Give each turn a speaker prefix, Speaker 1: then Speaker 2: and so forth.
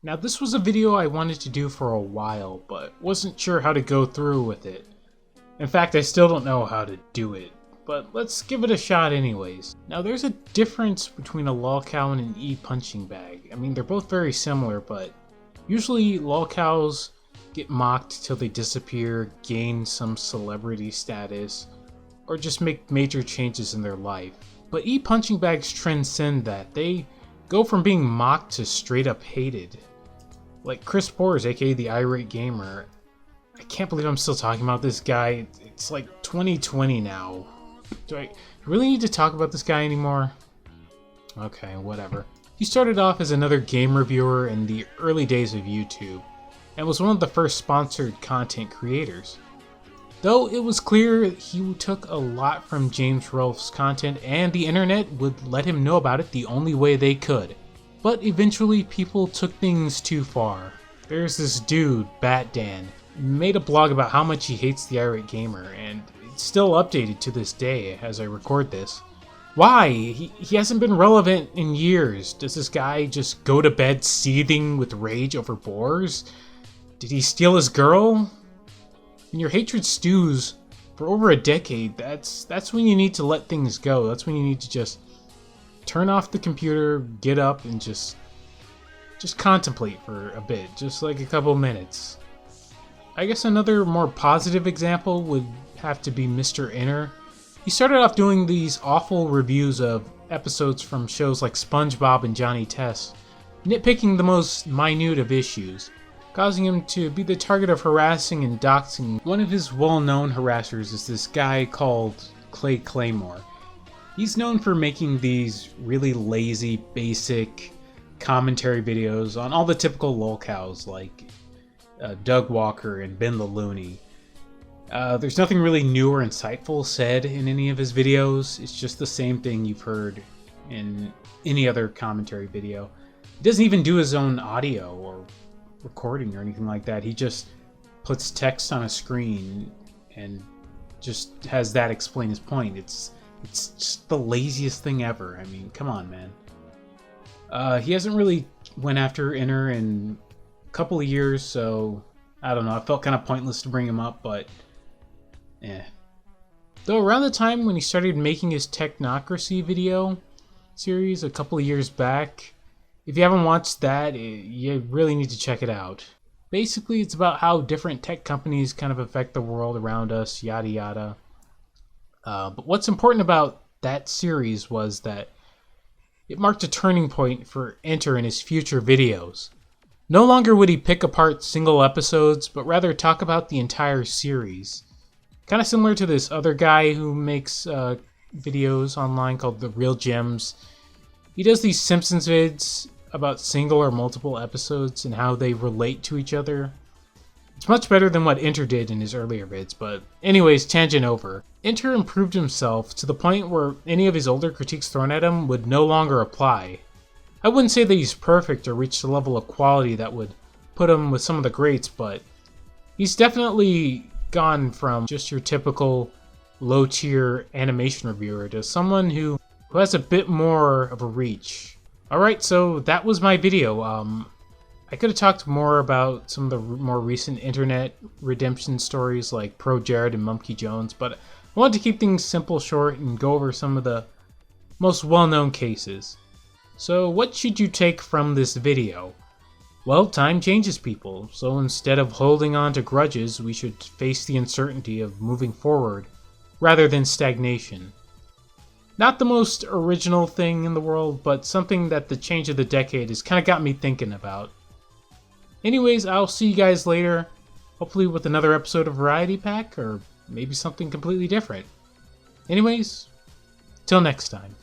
Speaker 1: Now this was a video I wanted to do for a while, but wasn't sure how to go through with it. In fact, I still don't know how to do it, but let's give it a shot anyways. Now there's a difference between a lolcow and an e-punching bag. I mean, they're both very similar, but usually lolcows get mocked till they disappear, gain some celebrity status, or just make major changes in their life. But e-punching bags transcend that. They go from being mocked to straight up hated. Like Chris Bors, aka the Irate Gamer. I can't believe I'm still talking about this guy. It's like 2020 now. Do I really need to talk about this guy anymore? Okay, whatever. He started off as another game reviewer in the early days of YouTube, and was one of the first sponsored content creators. Though it was clear he took a lot from James Rolfe's content, and the internet would let him know about it the only way they could. But eventually people took things too far. There's this dude, BatDan, made a blog about how much he hates the Irate Gamer, and it's still updated to this day as I record this. Why? He hasn't been relevant in years. Does this guy just go to bed seething with rage over Bors? Did he steal his girl? When your hatred stews for over a decade, that's when you need to let things go. That's when you need to just turn off the computer, get up, and just contemplate for a bit, just like a couple minutes. I guess another more positive example would have to be Mr. Inner. He started off doing these awful reviews of episodes from shows like SpongeBob and Johnny Test, nitpicking the most minute of issues, causing him to be the target of harassing and doxing. One of his well-known harassers is this guy called Clay Claymore. He's known for making these really lazy, basic commentary videos on all the typical lolcows like Doug Walker and Ben the Looney. There's nothing really new or insightful said in any of his videos. It's just the same thing you've heard in any other commentary video. He doesn't even do his own audio or recording or anything like that. He just puts text on a screen and just has that explain his point. It's just the laziest thing ever. I mean, come on, man. He hasn't really went after Inner in a couple of years, so I don't know. I felt kind of pointless to bring him up, but Though around the time when he started making his Technocracy video series a couple of years back, if you haven't watched that, you really need to check it out. Basically, it's about how different tech companies kind of affect the world around us, yada yada. But what's important about that series was that it marked a turning point for Enter in his future videos. No longer would he pick apart single episodes, but rather talk about the entire series. Kind of similar to this other guy who makes videos online called The Real Gems. He does these Simpsons vids about single or multiple episodes and how they relate to each other. It's much better than what Enter did in his earlier vids, but anyways, tangent over. Enter improved himself to the point where any of his older critiques thrown at him would no longer apply. I wouldn't say that he's perfect or reached a level of quality that would put him with some of the greats, but he's definitely gone from just your typical low-tier animation reviewer to someone who has a bit more of a reach. Alright, so that was my video. I could have talked more about some of the more recent internet redemption stories like ProJared and Mumkey Jones, but I wanted to keep things simple, short, and go over some of the most well-known cases. So what should you take from this video? Well, time changes people, so instead of holding on to grudges, we should face the uncertainty of moving forward, rather than stagnation. Not the most original thing in the world, but something that the change of the decade has kind of got me thinking about. Anyways, I'll see you guys later, hopefully with another episode of Variety Pack, or maybe something completely different. Anyways, till next time.